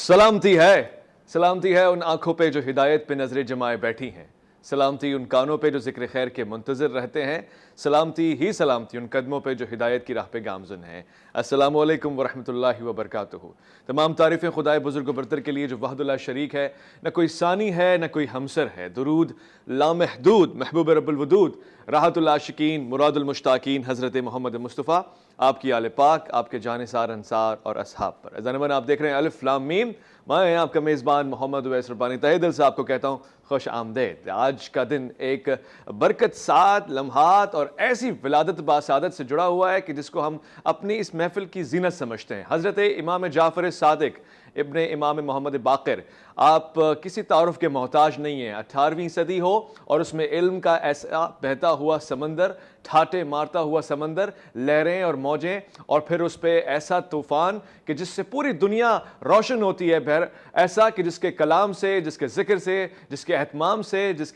سلامتی ہے ان آنکھوں پہ جو ہدایت پہ نظریں جمائے بیٹھی ہیں، سلامتی ان کانوں پہ جو ذکر خیر کے منتظر رہتے ہیں، سلامتی ان قدموں پہ جو ہدایت کی راہ پہ گامزن ہیں۔ السلام علیکم ورحمۃ اللہ وبرکاتہ۔ تمام تعریفیں خدائے بزرگ و برتر کے لیے جو وحد اللہ شریک ہے، نہ کوئی ثانی ہے نہ کوئی ہمسر ہے۔ درود لامحدود محبوب رب الودود، راحت العاشقین مراد المشتاقین حضرت محمد مصطفیٰ، آپ کی آل پاک، آپ کے جانثار انصار اور اصحاب پر۔ اذان آپ دیکھ رہے ہیں الف لام میم، میں آپ کا میزبان محمد اویس ربانی تہہ دل سے آپ کو کہتا ہوں خوش آمدید۔ آج کا دن ایک برکت ساتھ لمحات اور ایسی ولادت باسعادت سے جڑا ہوا ہے کہ جس کو ہم اپنی اس محفل کی زینت سمجھتے ہیں۔ حضرت امام جعفر صادق ابن امام محمد باقر، آپ کسی تعارف کے محتاج نہیں ہیں۔ 18ویں صدی ہو اور اس میں علم کا ایسا بہتا ہوا سمندر، ٹھاٹے مارتا ہوا سمندر، لہریں اور موجیں، اور پھر اس پہ ایسا طوفان کہ جس سے پوری دنیا روشن ہوتی ہے، بہر ایسا کہ جس کے کلام سے، جس کے ذکر سے، جس کے اہتمام سے، جس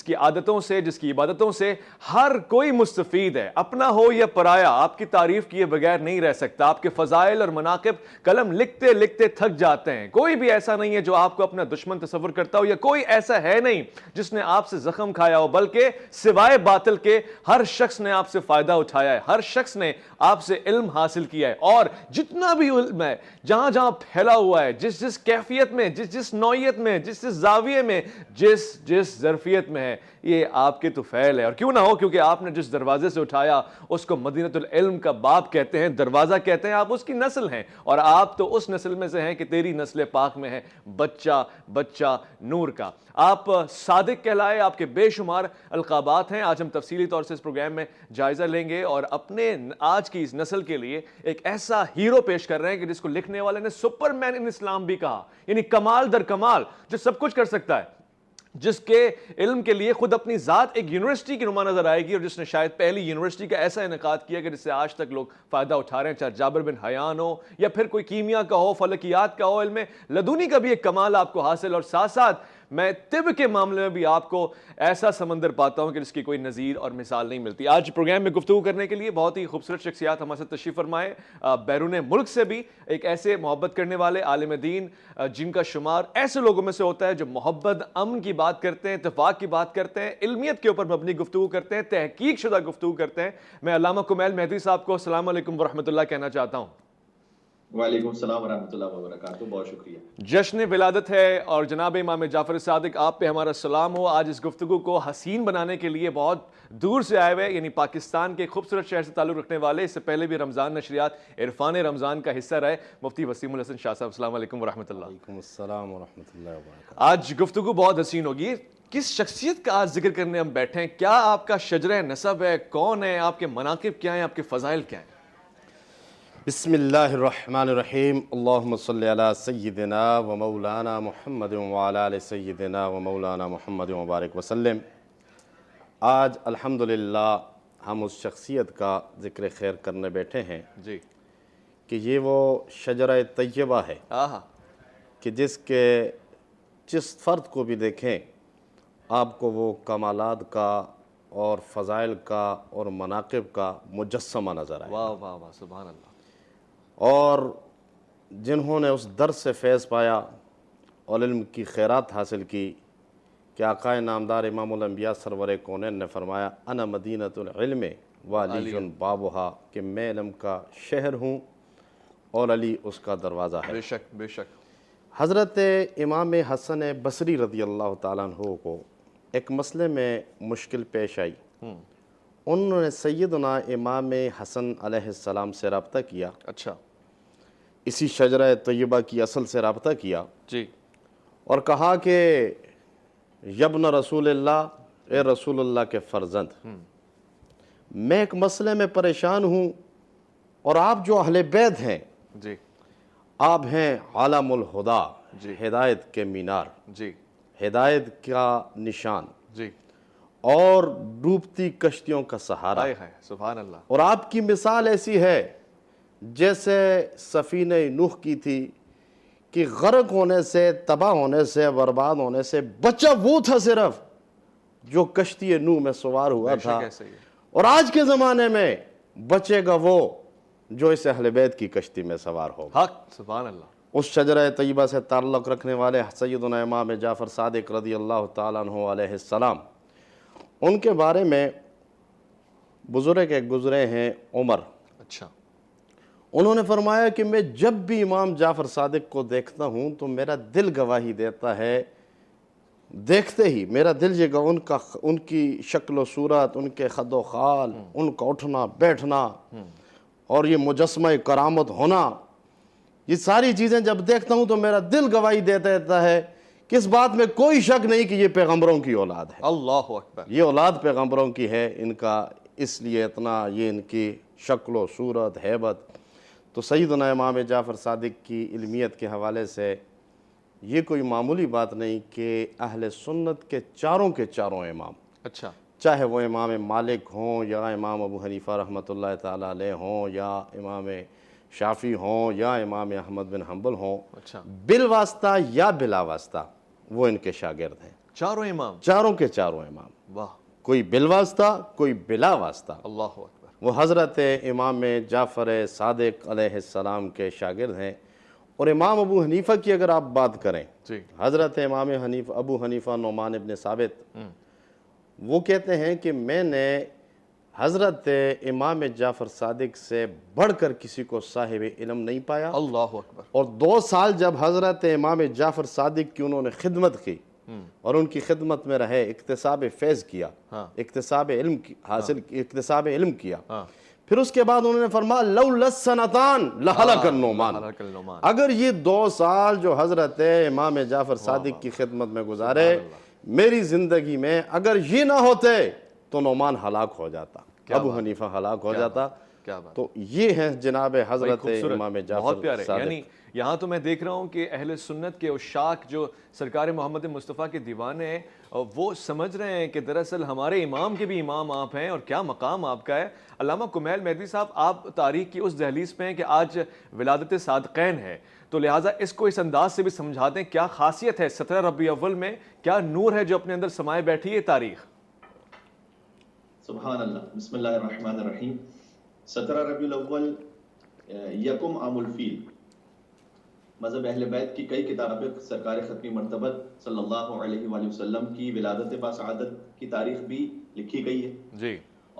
کی عادتوں سے، جس کی عبادتوں سے ہر کوئی مستفید ہے۔ اپنا ہو یا پرایا، آپ کی تعریف کیے بغیر نہیں رہ سکتا۔ آپ کے فضائل اور مناقب قلم لکھتے لکھتے تھک جاتے ہیں۔ کوئی بھی ایسا نہیں ہے جو آپ کو اپنا دشمن تصور کرتا ہو، یا کوئی ایسا ہے نہیں جس نے آپ سے زخم کھایا ہو، بلکہ سوائے باطل کے ہر شخص نے آپ سے فائدہ اٹھایا ہے، ہر شخص نے آپ سے علم حاصل کیا ہے، اور جتنا بھی علم ہے جہاں جہاں پھیلا ہوا ہے، جس کیفیت میں، جس نوعیت میں، جس زاویے میں، جس ظرفیت میں ہے، یہ آپ کے تو فعل ہے۔ اور کیوں نہ ہو، کیونکہ آپ نے جس دروازے سے اٹھایا اس کو مدینۃ العلم کا باب کہتے ہیں، دروازہ کہتے ہیں۔ آپ اس کی نسل ہیں، اور آپ تو اس نسل میں سے ہیں کہ تیری نسل پاک میں ہے بچہ نور کا۔ آپ صادق کہلائے، آپ کے بے شمار القابات ہیں۔ آج ہم تفصیلی طور سے اس پروگرام میں جائزہ لیں گے اور اپنے آج کی اس نسل کے لیے ایک ایسا ہیرو پیش کر رہے ہیں کہ جس کو لکھنے والے نے سپر مین ان اسلام بھی کہا، یعنی کمال در کمال، جو سب کچھ کر سکتا ہے، جس کے علم کے لیے خود اپنی ذات ایک یونیورسٹی کی نما نظر آئے گی، اور جس نے شاید پہلی یونیورسٹی کا ایسا انعقاد کیا کہ جس سے آج تک لوگ فائدہ اٹھا رہے ہیں، چاہے جابر بن حیان ہو یا پھر کوئی کیمیا کا ہو، فلکیات کا ہو، علم لدنی کا بھی ایک کمال آپ کو حاصل، اور ساتھ ساتھ میں طب کے معاملے میں بھی آپ کو ایسا سمندر پاتا ہوں کہ جس کی کوئی نظیر اور مثال نہیں ملتی۔ آج پروگرام میں گفتگو کرنے کے لیے بہت ہی خوبصورت شخصیات ہمارے ساتھ تشریف فرمائے، بیرون ملک سے بھی ایک ایسے محبت کرنے والے عالم دین جن کا شمار ایسے لوگوں میں سے ہوتا ہے جو محبت، امن کی بات کرتے ہیں، اتفاق کی بات کرتے ہیں، علمیت کے اوپر مبنی گفتگو کرتے ہیں، تحقیق شدہ گفتگو کرتے ہیں۔ میں علامہ کمیل مہدی صاحب کو السلام علیکم ورحمۃ اللہ کہنا چاہتا ہوں۔ وعلیکم السلام ورحمۃ اللہ وبرکاتہ، بہت شکریہ۔ جشن ولادت ہے اور جناب امام جعفر صادق آپ پہ ہمارا سلام ہو۔ آج اس گفتگو کو حسین بنانے کے لیے بہت دور سے آئے ہوئے، یعنی پاکستان کے خوبصورت شہر سے تعلق رکھنے والے، اس سے پہلے بھی رمضان نشریات عرفان رمضان کا حصہ رہے، مفتی وسیم الحسن شاہ صاحب، السلام علیکم ورحمۃ اللہ۔ وعلیکم السلام ورحمۃ اللہ وبرکاتہ۔ آج گفتگو بہت حسین ہوگی۔ کس شخصیت کا آج ذکر کرنے ہم بیٹھے ہیں؟ کیا آپ کا شجرہ نسب ہے؟ کون ہے؟ آپ کے مناقب کیا ہیں؟ آپ کے فضائل کیا ہیں؟ بسم اللہ الرحمن الرحیم، اللہم صلی علی سیدنا و مولانا محمد وعلی آل سیدنا و مولانا محمد مبارک وسلم۔ آج الحمدللہ ہم اس شخصیت کا ذکر خیر کرنے بیٹھے ہیں جی کہ یہ وہ شجرہ طیبہ ہے کہ جس فرد کو بھی دیکھیں آپ کو وہ کمالات کا اور فضائل کا اور مناقب کا مجسمہ نظر آئے۔ واہ واہ واہ، سبحان اللہ۔ اور جنہوں نے اس در سے فیض پایا اور علم کی خیرات حاصل کی کہ آقائے نامدار امام الانبیاء سرور کونین نے فرمایا انا مدینۃ العلم وعلی بابہا، کہ میں علم کا شہر ہوں اور علی اس کا دروازہ ہے۔ بے شک بے شک۔ حضرت امام حسن بصری رضی اللہ تعالیٰ عنہ کو ایک مسئلے میں مشکل پیش آئی۔ انہوں نے سیدنا امام حسن علیہ السلام سے رابطہ کیا، اچھا، اسی شجرہ طیبہ کی اصل سے رابطہ کیا، جی، اور کہا کہ یبن رسول اللہ، اے رسول اللہ کے فرزند، میں ایک مسئلے میں پریشان ہوں، اور آپ جو اہل بیت ہیں، جی آپ ہیں عالم الہدا، جی، ہدایت کے مینار، جی، ہدایت کا نشان، جی، اور ڈوبتی کشتیوں کا سہارا، ہائے ہائے، سبحان اللہ۔ اور آپ کی مثال ایسی ہے جیسے سفینہ نوح کی تھی کہ غرق ہونے سے، تباہ ہونے سے، برباد ہونے سے بچہ وہ تھا صرف جو کشتی نوح میں سوار ہوا تھا، اور آج کے زمانے میں بچے گا وہ جو اس اہل بیت کی کشتی میں سوار ہوگا۔ حق، سبحان اللہ۔ اس شجرہ طیبہ سے تعلق رکھنے والے سیدنا امام جعفر صادق رضی اللہ تعالیٰ عنہ علیہ السلام، ان کے بارے میں بزرگ ایک گزرے ہیں عمر، اچھا، انہوں نے فرمایا کہ میں جب بھی امام جعفر صادق کو دیکھتا ہوں تو میرا دل گواہی دیتا ہے، دیکھتے ہی میرا دل یہ ان کی شکل و صورت، ان کے خد و خال، ان کا اٹھنا بیٹھنا اور یہ مجسمہ کرامت ہونا، یہ ساری چیزیں جب دیکھتا ہوں تو میرا دل گواہی دیتا ہے کہ اس بات میں کوئی شک نہیں کہ یہ پیغمبروں کی اولاد ہے، اللہ اکبر، یہ اولاد پیغمبروں کی ہے، ان کا اس لیے اتنا یہ ان کی شکل و صورت، ہیبت۔ تو سیدنا امام جعفر صادق کی علمیت کے حوالے سے یہ کوئی معمولی بات نہیں کہ اہل سنت کے چاروں امام، اچھا، چاہے وہ امام مالک ہوں یا امام ابو حنیفہ رحمۃ اللہ تعالیٰ علیہ ہوں یا امام شافعی ہوں یا امام احمد بن حنبل ہوں، اچھا، بالواسطہ یا بلا واسطہ وہ ان کے شاگرد ہیں، چاروں امام، چاروں امام، واہ، کوئی بالواسطہ کوئی بلا واسطہ، اللہ اکبر، وہ حضرت امام جعفر صادق علیہ السلام کے شاگرد ہیں۔ اور امام ابو حنیفہ کی اگر آپ بات کریں، جی، حضرت امام ابو حنیفہ نعمان ابن ثابت، وہ کہتے ہیں کہ میں نے حضرت امام جعفر صادق سے بڑھ کر کسی کو صاحب علم نہیں پایا، اللہ اکبر، اور 2 سال جب حضرت امام جعفر صادق کی انہوں نے خدمت کی اور ان کی خدمت میں رہے، اکتساب فیض کیا، اکتساب علم حاصل، اکتساب علم کیا، پھر اس کے بعد انہوں نے فرمایا لولا السنتان لہلک النعمان، اگر یہ 2 سال جو حضرت امام جعفر صادق کی خدمت میں گزارے میری زندگی میں، اگر یہ نہ ہوتے تو نعمان ہلاک ہو جاتا، ابو حنیفہ ہلاک ہو جاتا۔ کیا بات، تو یہ ہیں جناب حضرت امام بہت جعفر پیارے، صادق۔ یعنی یہاں تو میں دیکھ رہا ہوں کہ اہل سنت کے عشاق جو سرکار محمد مصطفیٰ کے دیوانے ہیں وہ سمجھ رہے ہیں کہ دراصل ہمارے امام کے بھی امام آپ ہیں اور کیا مقام آپ کا ہے۔ علامہ کمیل مہدی صاحب، آپ تاریخ کی اس دہلیز پہ ہیں کہ آج ولادت صادقین ہے، تو لہٰذا اس کو اس انداز سے بھی سمجھا دیں، کیا خاصیت ہے 17 ربیع اول میں، کیا نور ہے جو اپنے اندر سمائے بیٹھی ہے تاریخ؟ سبحان اللہ، بسم اللہ الرحمن الرحیم۔ 17 ربیع الاول یکم عام الفیل، مذہب اہل بیت کی کئی کتابیں سرکار ختمی مرتبت صلی اللہ علیہ وآلہ وسلم کی ولادت باسعادت کی تاریخ بھی لکھی گئی ہے جی،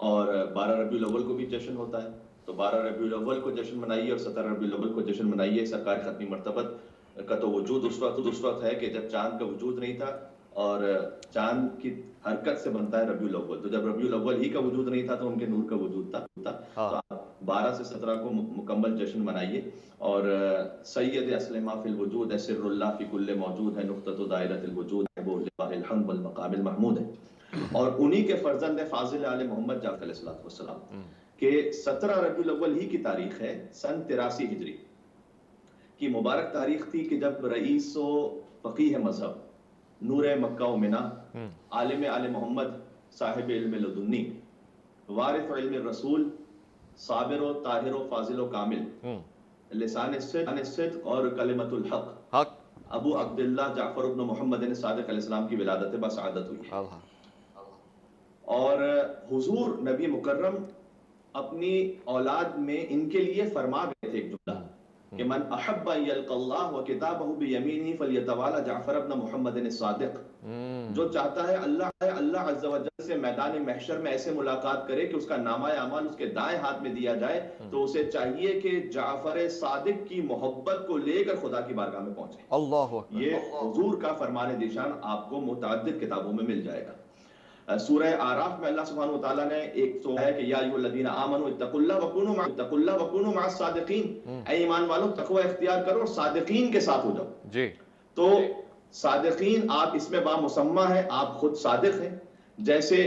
اور 12 ربیع الاول کو بھی جشن ہوتا ہے، تو 12 ربیع الاول کو جشن منائیے اور 17 ربیع الاول کو جشن منائیے۔ سرکار ختمی مرتبت کا تو وجود اس وقت ہے کہ جب چاند کا وجود نہیں تھا، اور چاند کی حرکت سے بنتا ہے ربیع الاول، تو جب ربیع الاول ہی کا وجود نہیں تھا تو ان کے نور کا وجود تھا، تو آپ 12 سے 17 کو مکمل جشن منائیے۔ اور سید اسلمہ فی الوجود ہے، سر اللہ فی کل موجود ہے، نقطۃ دائرۃ الوجود ہے، وہ لواء الحمد والمقام المحمود ہے، اور انہی کے فرزند فاضل آل محمد جعفر علیہ السلام کہ 17 ربیع الاول ہی کی تاریخ ہے سن 83 ہجری کی مبارک تاریخ تھی کہ جب رئیس و فقیہ مذہب، نور مکہ و منا، عالم آل محمد، صاحب علم لدنی، وارث علم الرسول، صابر و طاہر و فاضل و کامل، لسان الصدق اور کلمت الحق، ابو عبداللہ جعفر ابن محمد صادق علیہ السلام کی ولادت باسعادت ہوئی ہے۔ اور حضور نبی مکرم اپنی اولاد میں ان کے لیے فرما گئے تھے ایک جملہ کہ من احب ان یلقى اللہ وکتابہ بیمینہ فلیتوالى جعفر ابن محمد الصادق، جو چاہتا ہے اللہ عز و جل سے میدان محشر میں ایسے ملاقات کرے کہ اس کا نامہ اعمال اس کے دائیں ہاتھ میں دیا جائے، تو اسے چاہیے کہ جعفر صادق کی محبت کو لے کر خدا کی بارگاہ میں پہنچے۔ اللہ اکبر، یہ حضور کا فرمان دیشان آپ کو متعدد کتابوں میں مل جائے گا۔ سورہ آراف میں اللہ سبحانہ وتعالیٰ نے ایک تو ہے کہ یا ایھا الذین آمنوا اتقوا اللہ وکونوا مع الصادقین، اے ایمان والو تقوی اختیار کرو اور صادقین کے ساتھ ہو جاؤ۔ جی، تو صادقین آپ اس میں بامسمہ ہے، آپ خود صادق ہیں، جیسے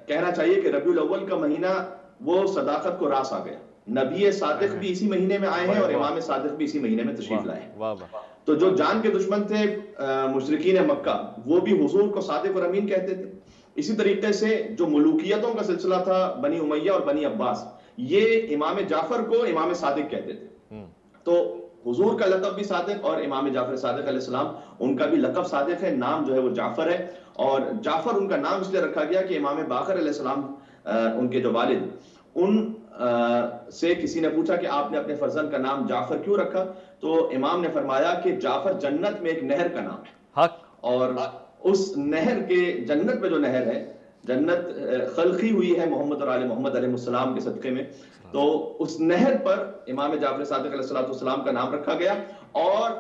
کہنا چاہیے کہ ربیع الاول کا مہینہ وہ صداقت کو راس آ گیا، نبی صادق بھی اسی مہینے میں آئے ہیں اور امام صادق بھی اسی مہینے میں تشریف لائے ہیں۔ تو جو جان کے دشمن تھے مشرکین مکہ، وہ بھی حضور کو صادق اور امین کہتے تھے۔ اسی طریقے سے جو ملوکیتوں کا سلسلہ تھا، بنی امیہ اور بنی عباس، یہ امام جعفر کو امام صادق کہتے تھے۔ تو حضور کا لقب بھی صادق اور امام جعفر صادق علیہ السلام ان کا بھی لقب صادق ہے، نام جو ہے وہ جعفر ہے، اور جعفر ان کا نام اس لیے رکھا گیا کہ امام باقر علیہ السلام ان کے جو والد، ان سے کسی نے پوچھا کہ آپ نے اپنے فرزند کا نام جعفر کیوں رکھا؟ تو امام نے فرمایا کہ جعفر جنت میں ایک نہر کا نام ہے، اور اس نہر کے جنت میں جو نہر ہے، جنت خلقی ہوئی ہے محمد اور آل محمد علیہ السلام کے صدقے میں، تو اس نہر پر امام جعفر صادق علیہ السلام کا نام رکھا گیا، اور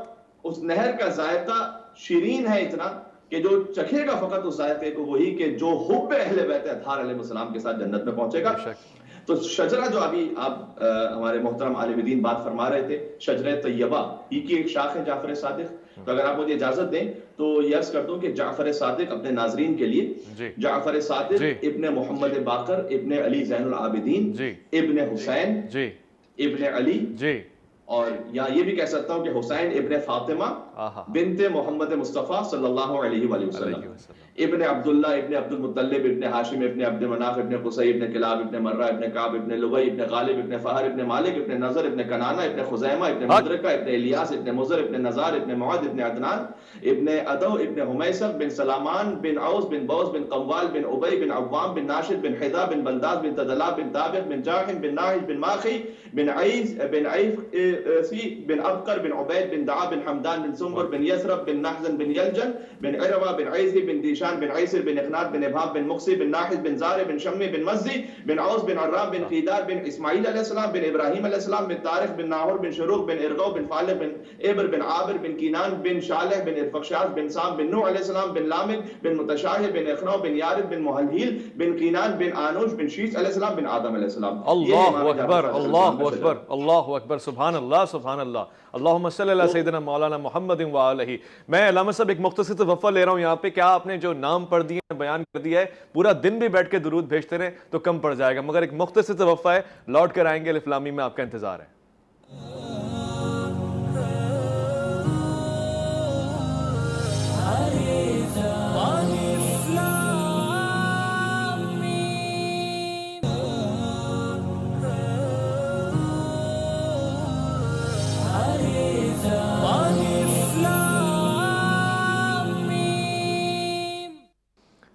اس نہر کا ذائقہ شیرین ہے اتنا کہ جو چکھے گا فقط اس ذائقے کو وہی کہ جو حب اہل بیت اطہار علیہ السلام کے ساتھ جنت میں پہنچے گا۔ تو شجرہ جو ابھی آپ ہمارے محترم عالم دین بات فرما رہے تھے، شجرہ طیبہ ہی کی ایک شاخ ہے جعفر صادق، تو اگر آپ مجھے اجازت دیں تو یہ عرض کر دوں کہ جعفر صادق اپنے ناظرین کے لیے، جعفر صادق ابن محمد باقر ابن علی زین العابدین ابن حسین ابن علی، اور یہاں یہ بھی کہہ سکتا ہوں کہ حسین ابن فاطمہ بنت محمد مصطفیٰ صلی اللہ علیہ وآلہ وسلم، ابن عبداللہ ابن عبد المطلب ابن ہاشم ابن عبد مناف ابن قصی ابن کلاب ابن مرہ ابن کعب ابن لؤی ابن غالب ابن فہر ابن مالک ابن نضر ابن کنانہ ابن خزیمہ ابن مدرکہ ابن الیاس ابن مزر ابن نزار ابن معد ابن عدنان ابن ادو ابن حمیسب بن سلامان بن عوس بن بوس بن قوال بن عبی بن عوام بن ناشد بن حدا بن بلداز بن تدلا بن تابق بن جاحم بن ناحج بن ماخی بن عیز بن عیفسی بن ابقر بن عبید بن دعا بن حمدان بن سنبر بن یسرب بن نحزن بن یلجن بن عروہ بن عیزی بن دیشان بن عیسر بن اخنات بن ابہاب بن مقسی بن ناحد بن زار بن شمی بن مزی بن عوس بن عرام بن قیدار بن اسماعیل علیہ السلام بن ابراہیم علیہ السلام بن طارق بن ناہور بن شروق بن ارغو بن فالق بن عبر بن عابر بن کینان بن شالح بن ارفقشاس بن سام بن نوح علیہ السلام بن لامک بن متشاہر بن اخنو بن یارد بن محلہیل بن کینان بن آنوش بن شیس علیہ السلام بن آدم علیہ السلام۔ اللہ اکبر اللہ اکبر اللہ اکبر، سبحان اللہ سبحان اللہ، اللہم صلی اللہ سیدنا مولانا محمد وآلہ۔ میں علامہ صاحب ایک مختصر سے وقفہ لے رہا ہوں یہاں پہ، کیا آپ نے جو نام پڑھ دیے بیان کر دیا ہے، پورا دن بھی بیٹھ کے درود بھیجتے رہیں تو کم پڑ جائے گا، مگر ایک مختصر سے وقفہ ہے، لوٹ کر آئیں گے، الف لام میم میں آپ کا انتظار ہے۔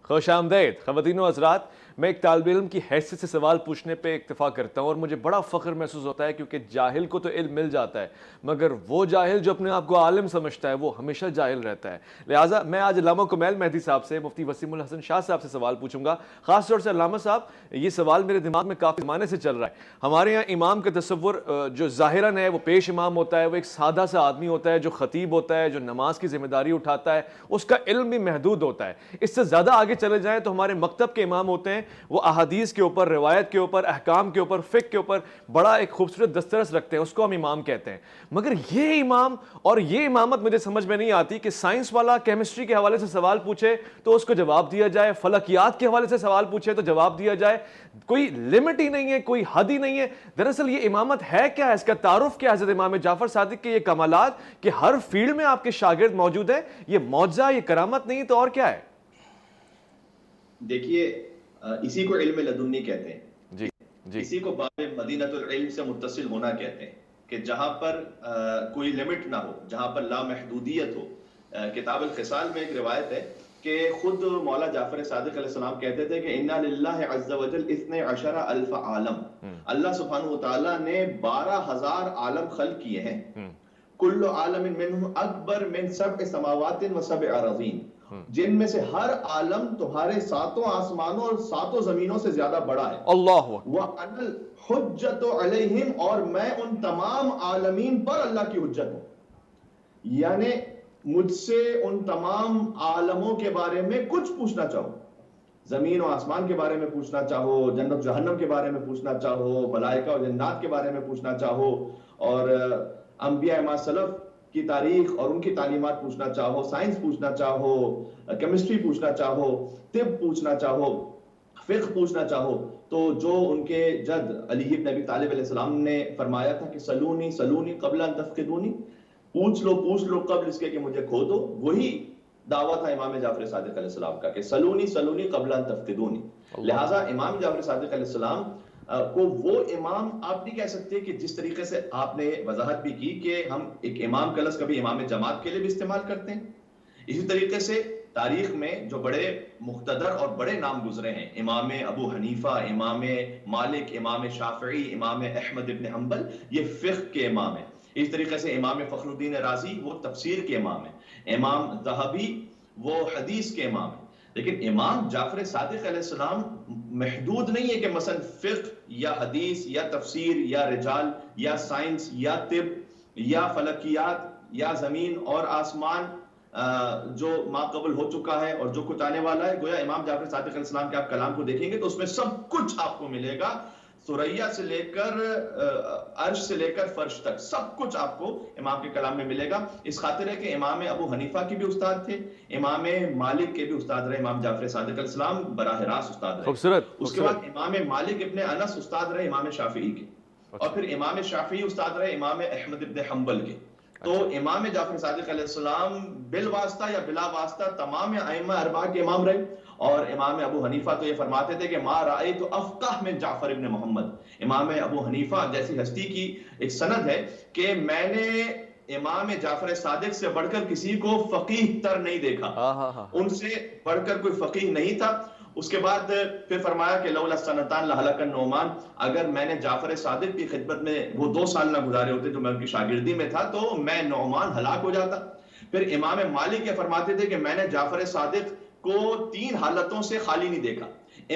خوش آمدید خواتین و حضرات، میں ایک طالب علم کی حیثیت سے سوال پوچھنے پہ اکتفا کرتا ہوں، اور مجھے بڑا فخر محسوس ہوتا ہے کیونکہ جاہل کو تو علم مل جاتا ہے، مگر وہ جاہل جو اپنے آپ کو عالم سمجھتا ہے وہ ہمیشہ جاہل رہتا ہے۔ لہٰذا میں آج علامہ کمیل مہدی صاحب سے، مفتی وسیم الحسن شاہ صاحب سے سوال پوچھوں گا۔ خاص طور سے علامہ صاحب، یہ سوال میرے دماغ میں کافی زمانے سے چل رہا ہے۔ ہمارے یہاں امام کا تصور جو ظاہراً ہے وہ پیش امام ہوتا ہے، وہ ایک سادہ سا آدمی ہوتا ہے جو خطیب ہوتا ہے، جو نماز کی ذمہ داری اٹھاتا ہے، اس کا علم بھی محدود ہوتا ہے۔ اس سے زیادہ آگے چلے جائیں تو ہمارے مکتب کے امام ہوتے ہیں، وہ احادیث کے اوپر، روایت کے اوپر، احکام کے اوپر، فقہ کے اوپر بڑا ایک خوبصورت دسترس رکھتے ہیں، اس کو ہم امام کہتے ہیں۔ مگر یہ امام اور یہ امامت مجھے سمجھ میں نہیں آتی کہ سائنس والا کیمسٹری کے حوالے سے سوال پوچھے تو اس کو جواب دیا جائے، فلکیات کے حوالے سے سوال پوچھے تو جواب دیا جائے، کوئی لمٹ ہی نہیں ہے، کوئی حد ہی نہیں ہے۔ دراصل یہ امامت ہے کیا ہے؟ اس کا تعارف کیا ہے حضرت امام جعفر صادق کے یہ کمالات کہ ہر فیلڈ میں آپ کے شاگرد موجود ہیں، یہ معجزہ، یہ کرامت نہیں تو اور کیا ہے؟ دیکھیے، اسی کو علم لدنی کہتے ہیں، جی جی، اسی کو باب مدینۃ العلم سے متصل ہونا کہتے ہیں، کہ جہاں پر کوئی لمٹ نہ ہو، جہاں پر لا محدودیت ہو۔ کتاب الخصال میں ایک روایت ہے کہ خود مولا جعفر صادق علیہ السلام کہتے تھے کہ اِنَّا لِلَّهِ عَزَّ وَجَلْ 12,000 عالم، اللہ سبحانہ وتعالیٰ نے 12,000 عالم خلق کیے ہیں، کل عالم منہ اکبر من 7 سماوات و 7 اراضین، جن میں سے ہر عالم تمہارے 7 آسمانوں اور 7 زمینوں سے زیادہ بڑا ہے۔ اللہ وَأَنَا الْحُجَّةُ عَلَيْهِمْ، اور میں ان تمام عالمین پر اللہ کی حجت ہوں، یعنی مجھ سے ان تمام عالموں کے بارے میں کچھ پوچھنا چاہو، زمین و آسمان کے بارے میں پوچھنا چاہو، جنت جہنم کے بارے میں پوچھنا چاہو، ملائکہ اور جنات کے بارے میں پوچھنا چاہو، اور انبیاء ما سلف کی تاریخ اور ان کی تعلیمات پوچھنا چاہو، سائنس پوچھنا چاہو، کیمسٹری پوچھنا چاہو، طب پوچھنا چاہو، فقہ پوچھنا چاہو، تو جو ان کے جد علی بن ابی طالب علیہ السلام نے فرمایا تھا کہ سلونی سلونی قبل ان تفقدونی، پوچھ لو قبل اس کے کہ مجھے کھو دو، وہی دعویٰ تھا امام جعفر صادق علیہ السلام کا کہ سلونی سلونی قبل ان تفقدونی۔ لہٰذا امام جعفر صادق علیہ السلام کو وہ امام آپ نہیں کہہ سکتے کہ جس طریقے سے آپ نے وضاحت بھی کی کہ ہم ایک امام کا لفظ کبھی امام جماعت کے لیے بھی استعمال کرتے ہیں، اسی طریقے سے تاریخ میں جو بڑے مقتدر اور بڑے نام گزرے ہیں، امام ابو حنیفہ، امام مالک، امام شافعی، امام احمد ابن حنبل، یہ فقہ کے امام ہیں۔ اس طریقے سے امام فخر الدین رازی وہ تفسیر کے امام ہیں، امام ذہبی وہ حدیث کے امام ہیں۔ لیکن امام جعفر صادق علیہ السلام محدود نہیں ہے کہ مثلا فقہ یا حدیث یا تفسیر یا رجال یا سائنس یا طب یا فلکیات یا زمین اور آسمان جو ما قبل ہو چکا ہے اور جو کچھ آنے والا ہے، گویا امام جعفر صادق علیہ السلام کے آپ کلام کو دیکھیں گے تو اس میں سب کچھ آپ کو ملے گا، ثریا سے لے کر عرش سے لے کر فرش تک سب کچھ آپ کو امام کے کلام میں ملے گا۔ اس خاطر ہے کہ امام ابو حنیفہ کے بھی استاد تھے، امام مالک کے بھی استاد رہے امام جعفر صادق علیہ السلام، براہ راست استاد رہے۔ خوبصورت۔ اس کے بعد امام مالک ابن انس استاد رہے امام شافعی کے، اور پھر امام شافعی استاد رہے امام احمد ابن حنبل کے۔ تو امام جعفر صادق علیہ السلام بالواسطہ یا بلا واسطہ تمام ائمہ اربعہ کے امام رہے۔ اور امام ابو حنیفہ تو یہ فرماتے تھے کہ ما رأیت افقہ من جعفر ابن محمد، امام ابو حنیفہ جیسی ہستی کی ایک سند ہے کہ میں نے امام جعفر صادق سے بڑھ کر کسی کو فقیہ تر نہیں دیکھا، ان سے بڑھ کر کوئی فقیہ نہیں تھا۔ اس کے بعد پھر فرمایا کہ لولا سنتان لہلک النعمان، اگر میں نے جعفر صادق کی خدمت میں وہ 2 سال نہ گزارے ہوتے جو میں ان کی شاگردی میں تھا تو میں نعمان ہلاک ہو جاتا۔ پھر امام مالک یہ فرماتے تھے کہ میں نے جعفر صادق کو 3 حالتوں سے خالی نہیں دیکھا،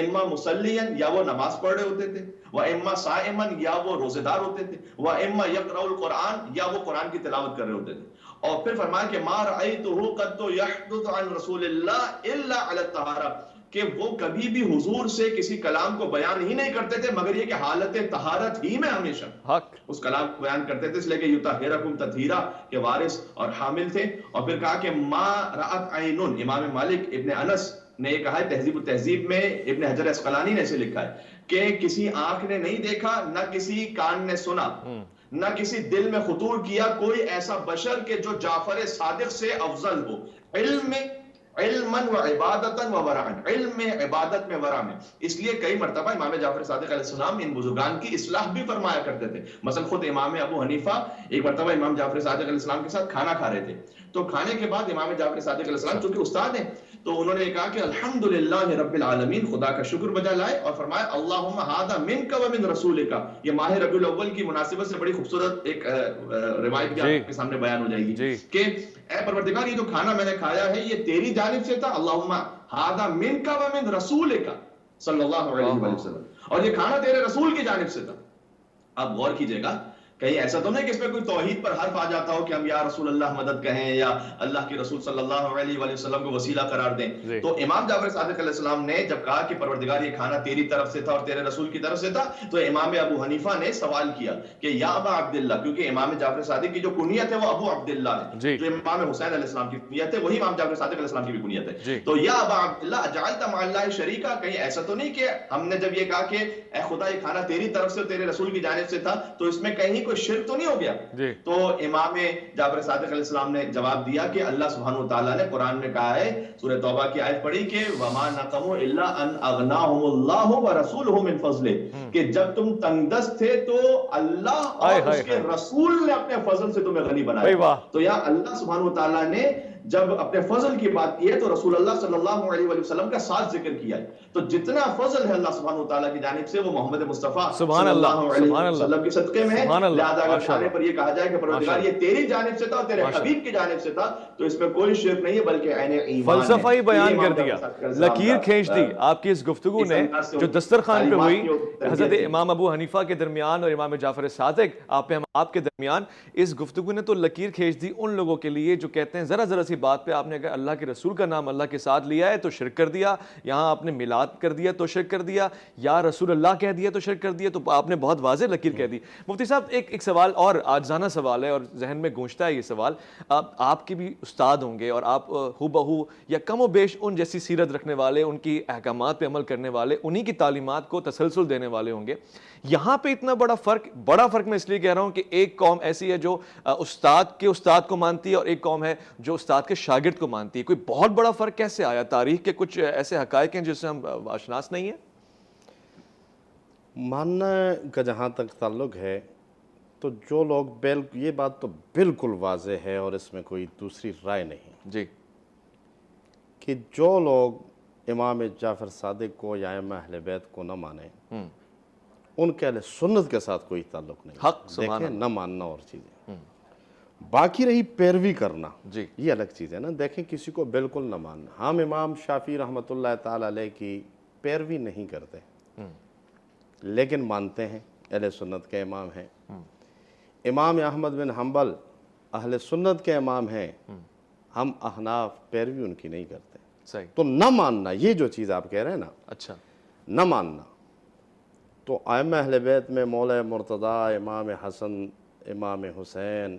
اما مصلیًا یا وہ نماز پڑھ رہے ہوتے تھے، و اما صائمًا یا وہ روزے دار ہوتے تھے، و اما یقرأ القرآن یا وہ قرآن کی تلاوت کر رہے ہوتے تھے۔ اور پھر فرمایا کہ ما رأیتہ قط یحدث عن رسول اللہ الا علی الطہارہ، کہ وہ کبھی بھی حضور سے کسی کلام کو بیان ہی نہیں کرتے تھے مگر یہ کہ حالت طہارت ہی میں ہمیشہ اس کلام کو بیان کرتے تھے، اس لیے کہ یطہرکم تطہیرا کے وارث اور حامل تھے۔ اور پھر کہا کہ ما رأت عین، امام مالک ابن انس نے یہ کہا ہے تہذیب التہذیب میں، ابن حجر اسقلانی نے اسے لکھا ہے کہ کسی آنکھ نے نہیں دیکھا، نہ کسی کان نے سنا، نہ کسی دل میں خطور کیا کوئی ایسا بشر کہ جو جعفر صادق سے افضل ہو، علم میں، علماً و عبادتاً و ورعاً، علم میں، عبادت میں، ورع میں۔ اس لیے کئی مرتبہ امام جعفر صادق علیہ السلام ان بزرگان کی اصلاح بھی فرمایا کرتے تھے۔ مثلا خود امام ابو حنیفہ ایک مرتبہ امام جعفر صادق علیہ السلام کے ساتھ کھانا کھا رہے تھے، تو کھانے کے بعد امام جعفر صادق علیہ السلام چونکہ استاد ہیں تو انہوں نے کہا کہ الحمدللہ رب العالمین، خدا کا شکر بجا لائے، اور فرمایا اللہم ھذا منک و من رسولک۔ یہ ماہ ربیع الاول کی مناسبت سے بڑی خوبصورت ایک روایت بھی آپ کے سامنے بیان ہو جائے گی کہ اے پروردگار یہ جو کھانا میں نے کھایا ہے یہ تیری جانب سے تھا، اللہم ھذا منک و من رسولک صلی اللہ علیہ وآلہ وسلم، اور یہ کھانا تیرے رسول کی جانب سے تھا۔ آپ غور کیجئے گا، کہیں ایسا تو نہیں کہ اس میں کوئی توحید پر حرف آ جاتا ہو کہ ہم یا رسول اللہ مدد کہیں یا اللہ کے رسول صلی اللہ علیہ وآلہ وسلم کو وسیلہ قرار دیں۔ تو امام جعفر صادق علیہ السلام نے جب کہا کہ پروردگار یہ کھانا تیری طرف سے تھا اور تیرے رسول کی طرف سے تھا، تو امام ابو حنیفہ نے سوال کیا کہ یا ابا عبداللہ، کیونکہ امام جعفر صادق کی جو کنیت ہے وہ ابو عبداللہ ہے، جو امام حسین علیہ السلام کی کنیت ہے وہی امام جعفر صادق علیہ السلام کی بھی کنیت ہے۔ تو یا ابا عبداللہ اجعلت مع اللہ شریکا، کہیں ایسا تو نہیں کہ ہم نے جب یہ کہا کہ اے خدا یہ کھانا تیری طرف سے اور تیرے رسول کی جانب سے تھا تو اس میں کہیں کوئی شرک تو نہیں ہو گیا؟ تو امام جعفر صادق علیہ السلام نے جواب دیا کہ اللہ سبحانہ وتعالیٰ نے قرآن میں کہا ہے، سورہ توبہ کی آیت پڑھی کہ وما نقموا الا ان اغناهم اللہ ورسولہ من فضلہ، کہ جب تم تنگ دست تھے تو اللہ اور اس کے رسول نے اپنے فضل سے تمہیں غنی بنایا۔ تو یا اللہ سبحانہ وتعالیٰ نے جب اپنے فضل کی بات کی ہے تو رسول اللہ صلی اللہ علیہ وآلہ وسلم کا ساتھ ذکر کیا ہے، تو جتنا فضل ہے اللہ سبحانہ وتعالیٰ کی جانب سے وہ محمد مصطفیٰ صلی اللہ علیہ وسلم کے صدقے میں ہے۔ لہذا اگر کھانے پر یہ کہا جائے کہ پروردگار یہ تیری جانب سے تھا اور تیرے حبیب کی جانب سے تھا تو اس میں کوئی شرک نہیں ہے بلکہ عین ایمان ہے۔ فلسفہ ہی بیان کر دیا، لکیر کھینچ دی آپ کی اس گفتگو نے جو دسترخوان پہ ہوئی حضرت امام ابو حنیفہ کے درمیان اور امام جعفر صادق آپ کے درمیان، اس گفتگو نے تو لکیر کھینچ دی ان لوگوں کے لیے جو کہتے ہیں ذرا ذرا سی بات پہ آپ نے کہا اللہ کے رسول کا نام اللہ کے ساتھ لیا ہے تو شرک کر دیا، یہاں آپ نے میلاد کر دیا تو شرک کر دیا، یا رسول اللہ کہہ دیا تو شرک کر دیا، تو آپ نے بہت واضح لکیر کہہ دی۔ مفتی صاحب ایک سوال اور عاجزانہ سوال ہے اور ذہن میں گونجتا ہے یہ سوال، آپ کے بھی استاد ہوں گے اور آپ ہو بہو یا کم و بیش ان جیسی سیرت رکھنے والے، ان کی احکامات پہ عمل کرنے والے، انہی کی تعلیمات کو تسلسل دینے والے ہوں گے، یہاں پہ اتنا بڑا فرق میں اس لیے کہہ رہا ہوں کہ ایک قوم ایسی ہے جو استاد کے استاد کو مانتی ہے اور ایک قوم ہے جو استاد کے شاگرد کو مانتی ہے، کوئی بہت بڑا فرق کیسے آیا؟ تاریخ کے کچھ ایسے حقائق ہیں جس سے ہم آشناس نہیں ہیں؟ ماننا کا جہاں تک تعلق ہے تو جو لوگ یہ بات تو بالکل واضح ہے اور اس میں کوئی دوسری رائے نہیں جی، کہ جو لوگ امام جعفر صادق کو یا ائمہ اہل بیت کو نہ مانیں ان کے اہل سنت کے ساتھ کوئی تعلق نہیں. حق سبحان دیکھیں نہ ماننا اور چیزیں، باقی رہی پیروی کرنا جی یہ الگ چیز ہے نا. دیکھیں کسی کو بالکل نہ ماننا، ہم امام شافعی رحمۃ اللہ تعالی علیہ کی پیروی نہیں کرتے لیکن مانتے ہیں، اہل سنت کے امام ہیں. امام احمد بن حنبل اہل سنت کے امام ہیں، ہم احناف پیروی ان کی نہیں کرتے. صحیح. تو نہ ماننا یہ جو چیز آپ کہہ رہے ہیں نا، اچھا نہ ماننا، تو ائمہ اہل بیت میں مولا مرتضیٰ، امام حسن، امام حسین،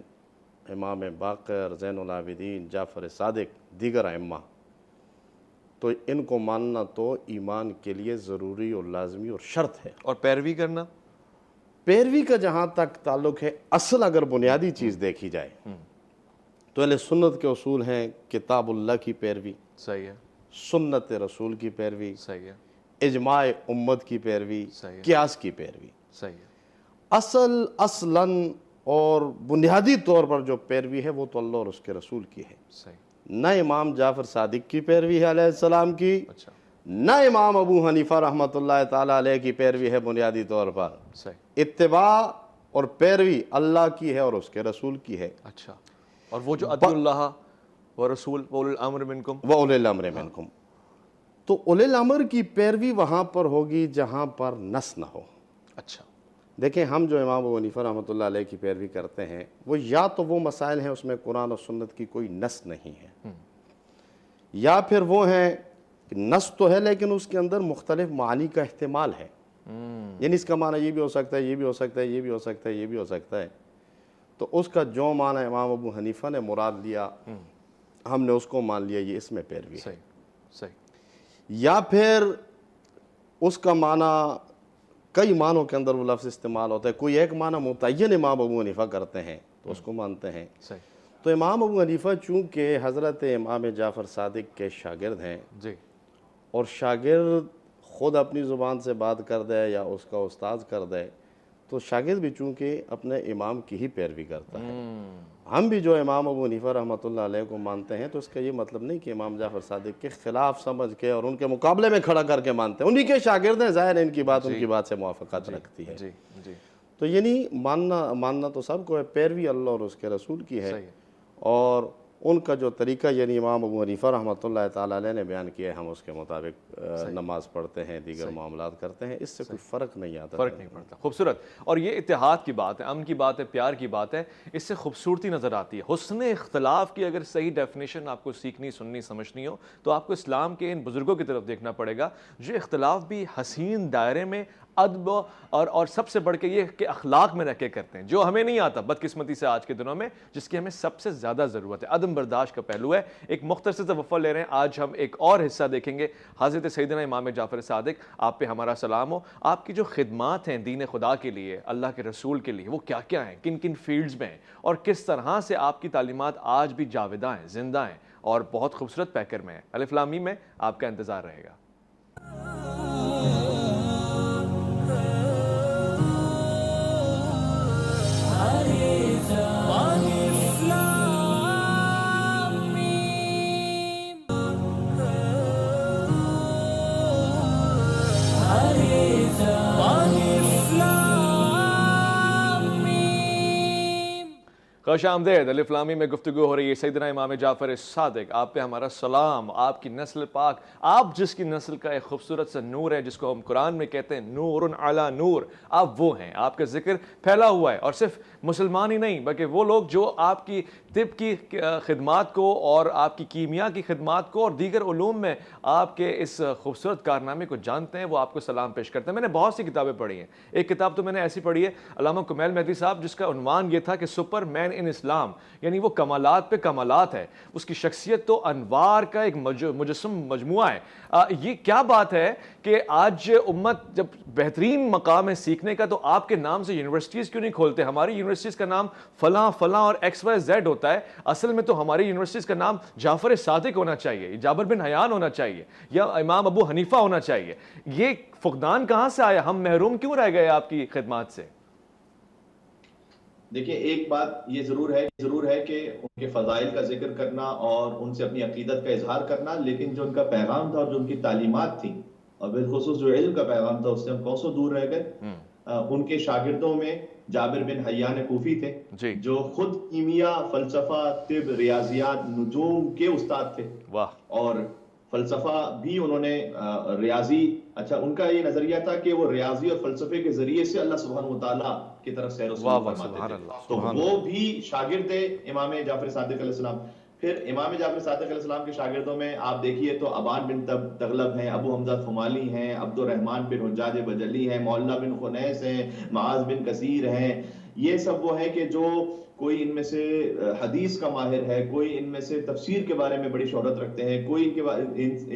امام باقر، زین العابدین، جعفر صادق، دیگر ائمہ، تو ان کو ماننا تو ایمان کے لیے ضروری اور لازمی اور شرط ہے. اور پیروی کرنا؟ پیروی کا جہاں تک تعلق ہے، اصل اگر بنیادی چیز دیکھی جائے تو اہل سنت کے اصول ہیں کتاب اللہ کی پیروی، صحیح ہے، سنت رسول کی پیروی، صحیح ہے، اجماع امت کی پیروی، صحیح ہے، قیاس کی پیروی. صحیح ہے. اصلاً اور بنیادی طور پر جو پیروی ہے وہ تو اللہ اور اس کے رسول کی ہے. صحیح. نہ امام جعفر صادق کی پیروی ہے علیہ السلام کی، اچھا. نہ امام ابو حنیفہ رحمۃ اللہ تعالی علیہ کی پیروی ہے. بنیادی طور پر صحیح. اتباع اور پیروی اللہ کی ہے اور اس کے رسول کی ہے. اچھا. اور وہ جو اطیعوا اللہ و رسول وَأُولِي الْأَمْرِ مِنْكُمْ، وَأُولِي الْأَمْرِ مِنْكُمْ، تو اولی الامر کی پیروی وہاں پر ہوگی جہاں پر نص نہ ہو. اچھا. دیکھیں ہم جو امام ابو حنیفہ رحمۃ اللہ علیہ کی پیروی کرتے ہیں وہ یا تو وہ مسائل ہیں اس میں قرآن اور سنت کی کوئی نص نہیں ہے، یا پھر وہ ہیں کہ نص تو ہے لیکن اس کے اندر مختلف معانی کا احتمال ہے. یعنی اس کا معنی یہ بھی ہو سکتا ہے، یہ بھی ہو سکتا ہے، یہ بھی ہو سکتا ہے، یہ بھی ہو سکتا ہے. تو اس کا جو معنی امام ابو حنیفہ نے مراد لیا ہم نے اس کو مان لیا، یہ اس میں پیروی ہے. صحیح. صحیح. یا پھر اس کا معنی کئی معنوں کے اندر وہ لفظ استعمال ہوتا ہے، کوئی ایک معنی متعین امام ابو حنیفہ کرتے ہیں تو اس کو مانتے ہیں. صحیح. تو امام ابو حنیفہ چونکہ حضرت امام جعفر صادق کے شاگرد ہیں جی. اور شاگرد خود اپنی زبان سے بات کر دے یا اس کا استاد کر دے تو شاگرد بھی چونکہ اپنے امام کی ہی پیروی کرتا ہے. ہم بھی جو امام ابو حنیفہ رحمۃ اللہ علیہ کو مانتے ہیں تو اس کا یہ مطلب نہیں کہ امام جعفر صادق کے خلاف سمجھ کے اور ان کے مقابلے میں کھڑا کر کے مانتے ہیں. انہی کے شاگرد ہیں، ظاہر ہے ان کی بات ان کی بات سے موافقت رکھتی ہے. جی. جی. تو یعنی ماننا تو سب کو ہے، پیروی اللہ اور اس کے رسول کی ہے. صحیح. اور ان کا جو طریقہ یعنی امام ابو حنیفہ رحمۃ اللہ تعالیٰ علیہ نے بیان کیا ہے، ہم اس کے مطابق نماز پڑھتے ہیں، دیگر معاملات کرتے ہیں، اس سے کوئی فرق نہیں آتا. فرق نہیں پڑتا. خوبصورت. اور یہ اتحاد کی بات ہے، امن کی بات ہے، پیار کی بات ہے، اس سے خوبصورتی نظر آتی ہے. حسن اختلاف کی اگر صحیح ڈیفینیشن آپ کو سیکھنی، سننی، سمجھنی ہو تو آپ کو اسلام کے ان بزرگوں کی طرف دیکھنا پڑے گا جو اختلاف بھی حسین دائرے میں ادب اور سب سے بڑھ کے یہ کہ اخلاق میں رہ کے کرتے ہیں، جو ہمیں نہیں آتا بدقسمتی سے آج کے دنوں میں، جس کی ہمیں سب سے زیادہ ضرورت ہے. عدم برداشت کا پہلو ہے. ایک مختصر سے وقفہ لے رہے ہیں. آج ہم ایک اور حصہ دیکھیں گے. حضرت سیدنا امام جعفر صادق، آپ پہ ہمارا سلام ہو. آپ کی جو خدمات ہیں دین خدا کے لیے، اللہ کے رسول کے لیے، وہ کیا کیا ہیں، کن کن فیلڈز میں ہیں، اور کس طرح سے آپ کی تعلیمات آج بھی جاوداں ہیں، زندہ ہیں اور بہت خوبصورت پیکر میں ہیں. الف لام میم میں آپ کا انتظار رہے گا. خوش آمدید. الف لام میم میں گفتگو ہو رہی ہے سیدنا امام جعفر صادق. آپ پہ ہمارا سلام. آپ کی نسل پاک، آپ جس کی نسل کا ایک خوبصورت سا نور ہے جس کو ہم قرآن میں کہتے ہیں نور علی نور، آپ وہ ہیں. آپ کا ذکر پھیلا ہوا ہے اور صرف مسلمان ہی نہیں بلکہ وہ لوگ جو آپ کی طب کی خدمات کو اور آپ کی کیمیا کی خدمات کو اور دیگر علوم میں آپ کے اس خوبصورت کارنامے کو جانتے ہیں، وہ آپ کو سلام پیش کرتے ہیں. میں نے بہت سی کتابیں پڑھی ہیں. ایک کتاب تو میں نے ایسی پڑھی ہے علامہ کمیل مہدی صاحب، جس کا عنوان یہ تھا کہ سپر مین ان اسلام، یعنی وہ کمالات پہ کمالات ہے. اس کی شخصیت تو انوار کا ایک مجسم مجموعہ ہے. یہ کیا بات ہے کہ آج امت جب بہترین مقام ہے سیکھنے کا تو آپ کے نام سے یونیورسٹیز کیوں نہیں کھولتے؟ ہماری یونیورسٹیز کا نام فلاں فلاں اور ایکس وائی زیڈ ہوتا ہے. اصل میں تو ہماری یونیورسٹیز کا نام جعفر صادق ہونا چاہیے، جابر بن حیان ہونا چاہیے، یا امام ابو حنیفہ ہونا چاہیے. یہ فقدان کہاں سے آیا؟ ہم محروم کیوں رہ گئے آپ کی خدمات سے؟ دیکھیں ایک بات یہ ضرور ہے کہ ان کے فضائل کا ذکر کرنا اور ان سے اپنی عقیدت کا اظہار کرنا، لیکن جو ان کا پیغام تھا اور جو ان کی تعلیمات تھی اور بالخصوص جو علم کا پیغام تھا اس سے ہم کوسوں دور رہ گئے۔ ان کے شاگردوں میں جابر بن حیان کوفی تھے جو خود کیمیا، فلسفہ، طب، ریاضیات، نجوم کے استاد تھے، اور فلسفہ بھی انہوں نے ریاضی، اچھا ان کا یہ نظریہ تھا کہ وہ ریاضی اور فلسفے کے ذریعے سے اللہ سبحانہ وتعالیٰ کی طرف سیر و سلوک فرماتے تھے، تو وہ بھی شاگرد تھے امام جعفر صادق علیہ السلام۔ پھر امام جعفر صادق علیہ السلام کے شاگردوں میں آپ دیکھیے تو ابان بن تغلب ہیں، ابو حمزہ خمالی ہیں، عبد الرحمن بن حجاج بجلی ہیں، مولا بن خنیس ہیں، معاذ بن کثیر ہیں۔ یہ سب وہ ہیں کہ جو کوئی ان میں سے حدیث کا ماہر ہے، کوئی ان میں سے تفسیر کے بارے میں بڑی شہرت رکھتے ہیں، کوئی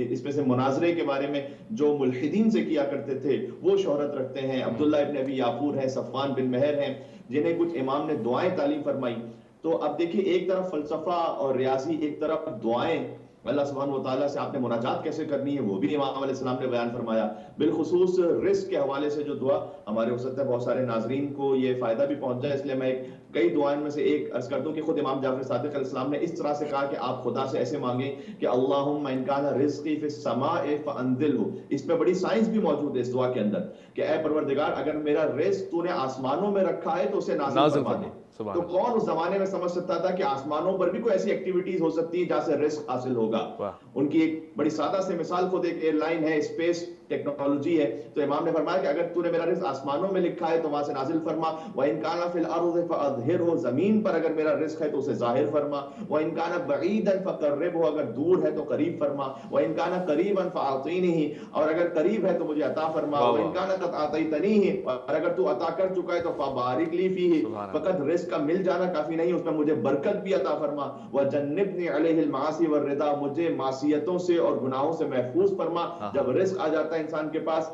اس میں سے مناظرے کے بارے میں جو ملحدین سے کیا کرتے تھے وہ شہرت رکھتے ہیں۔ عبداللہ ابن ابی یافور ہیں، صفوان بن مہر ہیں، جنہیں کچھ امام نے دعائیں تعلیم فرمائی۔ تو اب دیکھیے ایک طرف فلسفہ اور ریاضی، ایک طرف دعائیں، اللہ سبحانہ وتعالیٰ سے آپ نے مناجات کیسے کرنی ہے وہ بھی امام علیہ السلام نے بیان فرمایا۔ بالخصوص رزق کے حوالے سے جو دعا، ہمارے ہو سکتا ہے بہت سارے ناظرین کو یہ فائدہ بھی پہنچ جائے، اس لیے میں کئی دعائیں میں سے ایک عرض کر دوں کہ خود امام جعفر صادق علیہ السلام نے اس طرح سے کہا کہ آپ خدا سے ایسے مانگیں کہ اللہم ان کان رزقی فی السماء فانزلہ۔ اس میں بڑی سائنس بھی موجود ہے اس دعا کے اندر کہ اے پروردگار اگر میرا رزق تو نے آسمانوں میں رکھا ہے تو اسے نازل فرما دے۔ تو کون اس زمانے میں سمجھ سکتا تھا کہ آسمانوں پر بھی کوئی ایسی ایکٹیویٹیز ہو سکتی ہیں جہاں سے رزق حاصل ہوگا۔ ان کی ایک بڑی سادہ سے مثال، خود ایک ایئر لائن ہے، اسپیس ٹیکنالوجی ہے، تو امام نے فرمایا کہ اگر تو نے میرا رزق آسمانوں میں لکھا ہے تو وہاں سے نازل فرما، وَإِن كَانَ فِي الْأَرْضِ فَأَظْهِرْهُ، زمین پر اگر میرا رزق ہے تو اسے ظاہر فرما، وَإِن كَانَ بَعِيدًا فَقَرِّبْهُ، اگر دور ہے تو قریب فرما، وَإِن كَانَ قَرِيبًا فَأَعْطِنِهِ، اور اگر قریب ہے تو مجھے عطا فرما، وَإِن كَانَ قَدْ أَعْطَيْتَنِيهِ، اور اگر تو عطا کر چکا ہے تو فَبَارِكْ لِي فِيهِ، فقط رزق کا مل جانا کافی نہیں، اس میں مجھے برکت بھی عطا فرما، وَجَنِّبْنِي عَلَيْهِ الْمَعَاصِي وَالرِّضَا، مجھے معصیتوں سے اور گناہوں سے محفوظ فرما۔ جب رزق آ جاتا ہے انسان کے پاس،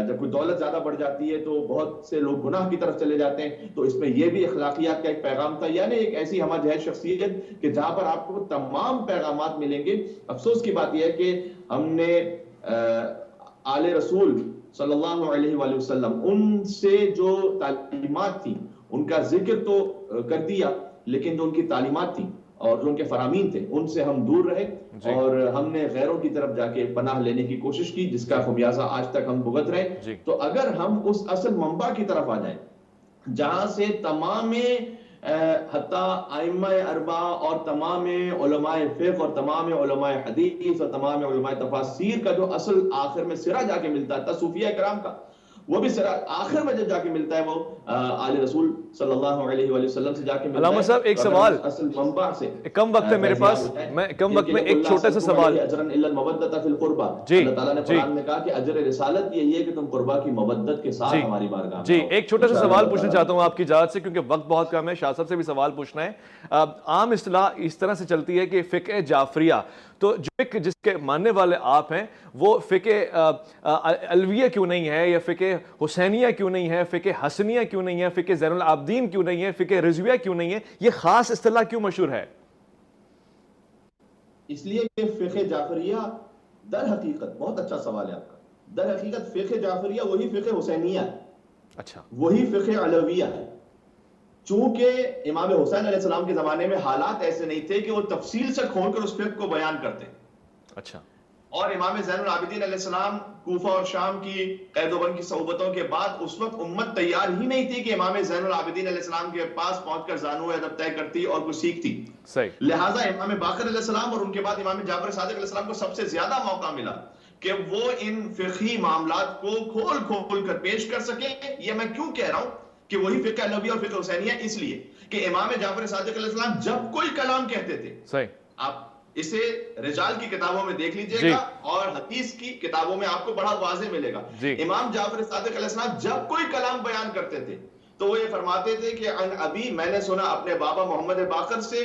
جب کوئی دولت زیادہ بڑھ جاتی ہے تو بہت سے لوگ گناہ کی طرف چلے جاتے ہیں، تو اس میں یہ بھی اخلاقیات کا ایک پیغام تھا، یعنی ایک ایسی ہمہ جہت شخصیت کہ جہاں پر آپ کو تمام پیغامات ملیں گے۔ افسوس کی بات یہ ہے کہ ہم نے آل رسول صلی اللہ علیہ وآلہ وسلم ان سے جو تعلیمات تھی ان کا ذکر تو کر دیا، لیکن جو ان کی تعلیمات تھی اور جو ان کے فرامین تھے ان سے ہم دور رہے، اور ہم نے غیروں کی طرف جا کے پناہ لینے کی کوشش کی، جس کا خمیازہ آج تک ہم بھگت رہے۔ تو اگر ہم اس اصل منبع کی طرف آ جائیں جہاں سے تمام حتیٰ ائمہ اربعہ اور تمام علماء فقہ اور تمام علماء حدیث اور تمام علماء تفاسیر کا جو اصل آخر میں سرا جا کے ملتا ہے، صوفیہ کرام کا وہ بھی سرا آخر میں جب جا کے ملتا ہے وہ آل رسول صلی اللہ علیہ وآلہ وسلم سے جا کے ملتا ہے۔ علامہ صاحب ایک سوال، اصل منبع سے کم وقت ہے میرے پاس، میں کم وقت میں ایک چھوٹا سا سوال، اللہ تعالیٰ نے قرآن میں کہا کہ اجر رسالت یہی ہے کہ تم قربا کی مودت کے ساتھ ہماری بارگاہ میں۔ جی ایک چھوٹا سا سوال پوچھنا چاہتا ہوں آپ کی اجازت سے، کیونکہ وقت بہت کم ہے، شاہ صاحب سے بھی سوال پوچھنا ہے۔ عام اصطلاح اس طرح سے چلتی ہے کہ فقہ جعفریہ، تو جو فقہ جس کے ماننے والے آپ ہیں وہ فقہ علویہ کیوں نہیں ہے، یا فقہ حسینیہ کیوں نہیں ہے، فقہ حسنیہ کیوں نہیں ہے، فقہ زین العابدین کیوں نہیں ہے، فقہ رضویہ کیوں نہیں ہے، یہ خاص اصطلاح کیوں مشہور ہے؟ اس لیے کہ فقہ جعفریہ در حقیقت، بہت اچھا سوال ہے آپ کا، در حقیقت فقہ جعفریہ وہی فقہ حسینیہ ہے، اچھا وہی فقہ علویہ ہے۔ چونکہ امام حسین علیہ السلام کے زمانے میں حالات ایسے نہیں تھے کہ وہ تفصیل سے کھول کر اس فقہ کو بیان کرتے، اچھا، اور امام زین العابدین علیہ السلام کوفہ اور شام کی قید و بند کی صحبتوں کے بعد اس وقت امت تیار ہی نہیں تھی کہ امام زین العابدین علیہ السلام کے پاس پہنچ کر زانو ادب طے کرتی اور کچھ سیکھتی، صحیح، لہٰذا امام باقر علیہ السلام اور ان کے بعد امام جعفر صادق علیہ السلام کو سب سے زیادہ موقع ملا کہ وہ ان فقہی معاملات کو کھول کر پیش کر سکیں۔ یہ میں کیوں کہہ رہا ہوں کہ وہی فقہ علویہ اور فقہ حسینیہ، اس لیے کہ امام جعفر صادق علیہ السلام جب کوئی کلام کہتے تھے، صحیح، آپ اسے رجال کی کتابوں میں دیکھ لیجئے گا اور حدیث کی کتابوں میں آپ کو بڑا واضح ملے گا، امام جعفر صادق علیہ السلام جب کوئی کلام بیان کرتے تھے تو وہ یہ فرماتے تھے کہ عن ابی، میں نے سنا اپنے بابا محمد باقر سے،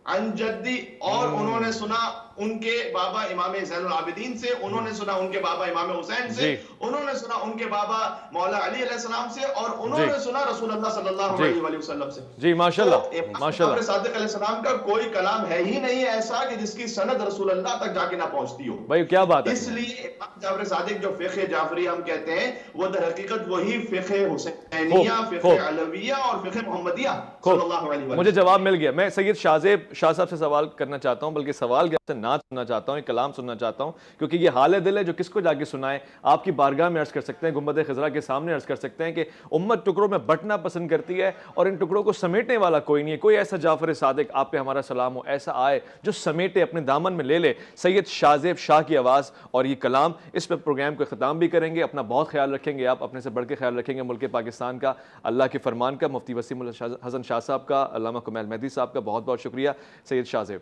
عن جدی، اور انہوں نے سنا ان کے بابا امام زین العابدین سے، انہوں نے سنا ان کے بابا امام حسین سے، انہوں نے سنا ان کے بابا مولا علی علیہ السلام سے، اور انہوں نے سنا رسول اللہ صلی اللہ علیہ وآلہ وسلم سے. جی ماشاءاللہ ماشاءاللہ. جعفر صادق علیہ السلام کا کوئی کلام ہے ہی نہیں ایسا کہ جس کی سند رسول اللہ تک جا کے نہ پہنچتی ہو. بھائی کیا بات ہے. اس لیے امام جعفر صادق جو فقہ جعفری ہم کہتے ہیں، وہ در حقیقت وہی فقہ حسینیہ، فقہ علویہ اور فقہ محمدیہ صلی اللہ علیہ وسلم. مجھے جواب مل گیا. میں سید شاہ صاحب سے سوال کرنا چاہتا ہوں، بلکہ سوال کیا سے نعت سننا چاہتا ہوں، ایک کلام سننا چاہتا ہوں، کیونکہ یہ حال دل ہے جو کس کو جا کے سنائے. آپ کی بارگاہ میں عرض کر سکتے ہیں، گنبد خضرا کے سامنے عرض کر سکتے ہیں کہ امت ٹکڑوں میں بٹنا پسند کرتی ہے اور ان ٹکڑوں کو سمیٹنے والا کوئی نہیں ہے. کوئی ایسا جعفر صادق، آپ پہ ہمارا سلام ہو، ایسا آئے جو سمیٹے، اپنے دامن میں لے لے. سید شاذیب شاہ کی آواز اور یہ کلام، اس پہ پروگرام کو ختم بھی کریں گے. اپنا بہت خیال رکھیں گے، آپ اپنے سے بڑھ کے خیال رکھیں گے ملک پاکستان کا، اللہ کے فرمان کا. مفتی وسیم الحسن شاہ صاحب کا، علامہ کمیل مہدی صاحب کا بہت بہت شکریہ. سید شاذیب.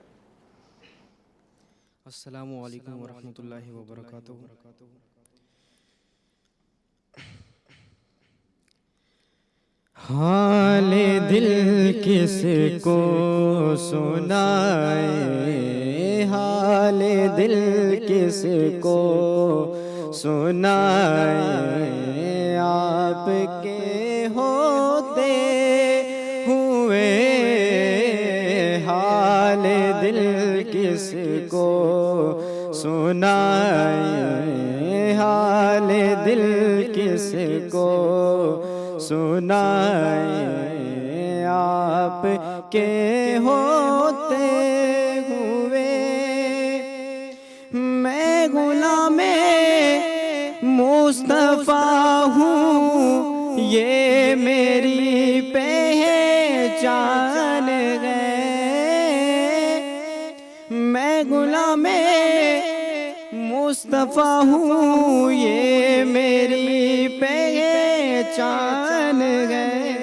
السلام علیکم ورحمۃ اللہ وبرکاتہ. حال دل کس کو سنائے، حال دل کس کو سنائے، آپ کے ہوتے ہوئے حال دل کس کو سنائے، حال دل کس کو سنائے، آپ کے ہوتے ہوئے. میں غلام مصطفیٰ ہوں، یہ میری پہچان ہے. میں غلام مصطفیٰ ہوں، یہ میری پہچان ہے.